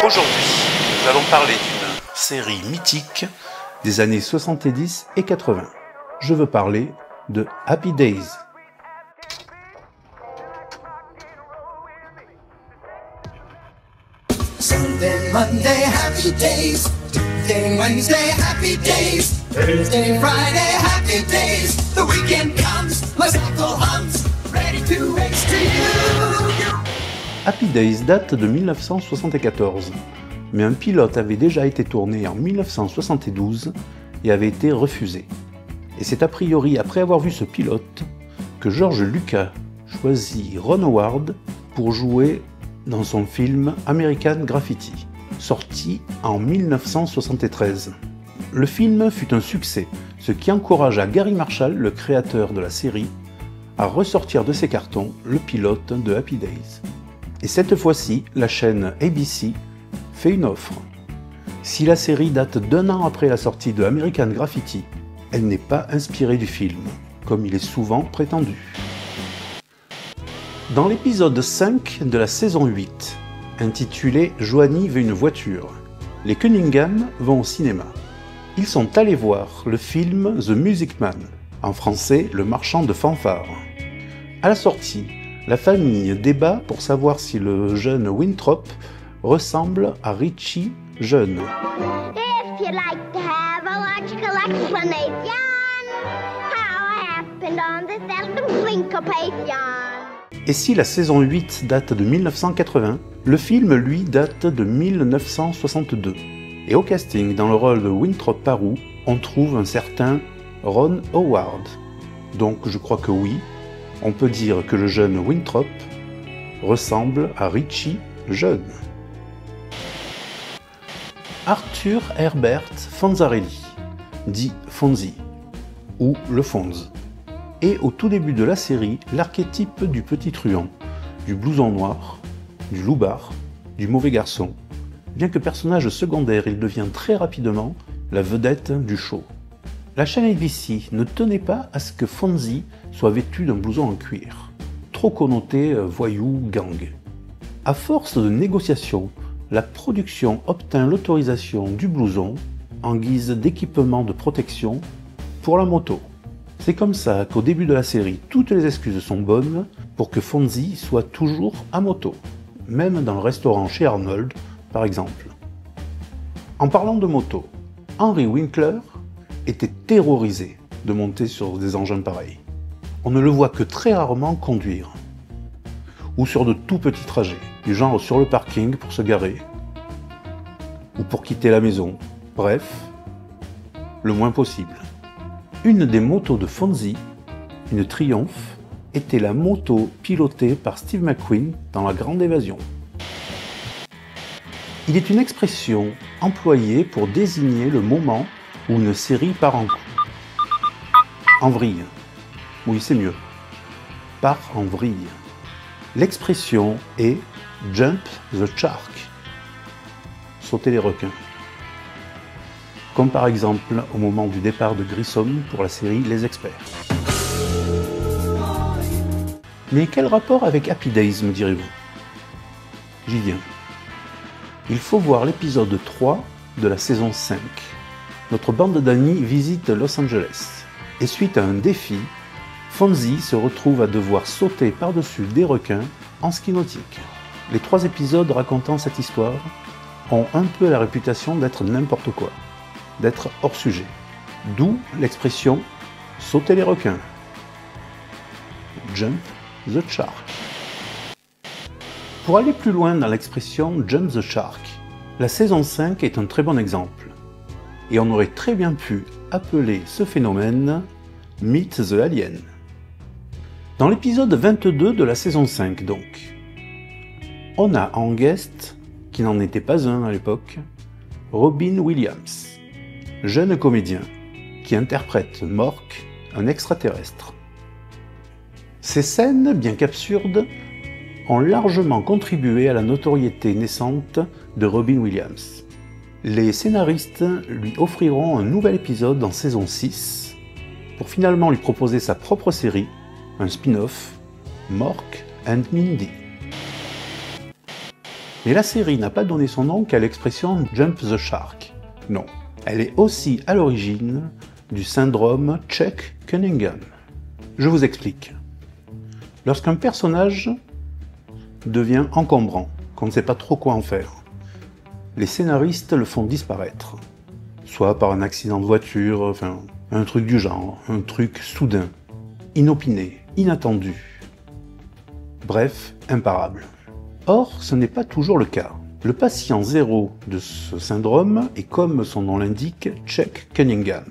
Aujourd'hui, nous allons parler d'une série mythique des années 70 et 80. Je veux parler de Happy Days. Sunday, Monday, happy days. Tuesday, Wednesday, happy days. Thursday, Friday, happy days. The weekend comes, my cycle hums, ready to race to you. Happy Days date de 1974, mais un pilote avait déjà été tourné en 1972 et avait été refusé. Et c'est a priori après avoir vu ce pilote que George Lucas choisit Ron Howard pour jouer dans son film American Graffiti, sorti en 1973. Le film fut un succès, ce qui encouragea Gary Marshall, le créateur de la série, à ressortir de ses cartons le pilote de Happy Days. Et cette fois-ci, la chaîne ABC fait une offre. Si la série date d'1 an après la sortie de American Graffiti, elle n'est pas inspirée du film, comme il est souvent prétendu. Dans l'épisode 5 de la saison 8, intitulé « Joanie veut une voiture », les Cunningham vont au cinéma. Ils sont allés voir le film The Music Man, en français « Le marchand de fanfares ». À la sortie, la famille débat pour savoir si le jeune Winthrop ressemble à Richie jeune. If you'd like to have a large explanation, how happened on this seldom syncopation. Et si la saison 8 date de 1980, le film, lui, date de 1962. Et au casting, dans le rôle de Winthrop Parou, on trouve un certain Ron Howard. Donc je crois que oui, on peut dire que le jeune Winthrop ressemble à Richie jeune. Arthur Herbert Fonzarelli, dit Fonzie, ou le Fonz, est au tout début de la série l'archétype du petit truand, du blouson noir, du loupard, du mauvais garçon. Bien que personnage secondaire, il devient très rapidement la vedette du show. La chaîne ABC ne tenait pas à ce que Fonzie soit vêtu d'un blouson en cuir, trop connoté voyou gang. À force de négociations, la production obtint l'autorisation du blouson en guise d'équipement de protection pour la moto. C'est comme ça qu'au début de la série, toutes les excuses sont bonnes pour que Fonzie soit toujours à moto, même dans le restaurant chez Arnold, par exemple. En parlant de moto, Henry Winkler était terrorisé de monter sur des engins pareils. On ne le voit que très rarement conduire, ou sur de tout petits trajets, du genre sur le parking pour se garer, ou pour quitter la maison, bref, le moins possible. Une des motos de Fonzie, une Triumph, était la moto pilotée par Steve McQueen dans La Grande Évasion. Il est une expression employée pour désigner le moment où une série part en couille. En vrille. Oui, c'est mieux. Part en vrille. L'expression est « jump the shark », sauter les requins. Comme par exemple au moment du départ de Grissom pour la série Les Experts. Mais quel rapport avec Happy Days, me direz-vous? J'y viens. Il faut voir l'épisode 3 de la saison 5. Notre bande d'amis visite Los Angeles. Et suite à un défi, Fonzie se retrouve à devoir sauter par-dessus des requins en ski nautique. Les 3 épisodes racontant cette histoire ont un peu la réputation d'être n'importe quoi, d'être hors sujet. D'où l'expression « sauter les requins ». Jump the shark. Pour aller plus loin dans l'expression « jump the shark », la saison 5 est un très bon exemple. Et on aurait très bien pu appeler ce phénomène « Meet the Alien ». Dans l'épisode 22 de la saison 5 donc, on a en guest, qui n'en était pas un à l'époque, Robin Williams, jeune comédien qui interprète Mork, un extraterrestre. Ces scènes, bien qu'absurdes, ont largement contribué à la notoriété naissante de Robin Williams. Les scénaristes lui offriront un nouvel épisode en saison 6, pour finalement lui proposer sa propre série, un spin-off, Mork and Mindy. Mais la série n'a pas donné son nom qu'à l'expression « jump the shark ». Non, elle est aussi à l'origine du syndrome Czech-Cunningham. Je vous explique. Lorsqu'un personnage devient encombrant, qu'on ne sait pas trop quoi en faire, les scénaristes le font disparaître. Soit par un accident de voiture, enfin, un truc du genre, un truc soudain, inopiné, inattendu. Bref, imparable. Or, ce n'est pas toujours le cas. Le patient zéro de ce syndrome est, comme son nom l'indique, Czech-Cunningham.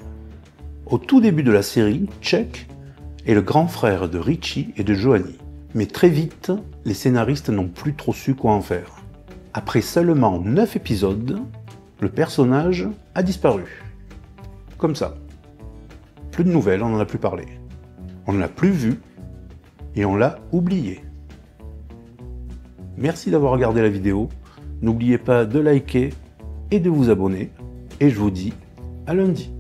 Au tout début de la série, Czech est le grand frère de Richie et de Joanie. Mais très vite, les scénaristes n'ont plus trop su quoi en faire. Après seulement 9 épisodes, le personnage a disparu. Comme ça. Plus de nouvelles, on n'en a plus parlé. On ne l'a plus vu et on l'a oublié. Merci d'avoir regardé la vidéo. N'oubliez pas de liker et de vous abonner. Et je vous dis à lundi.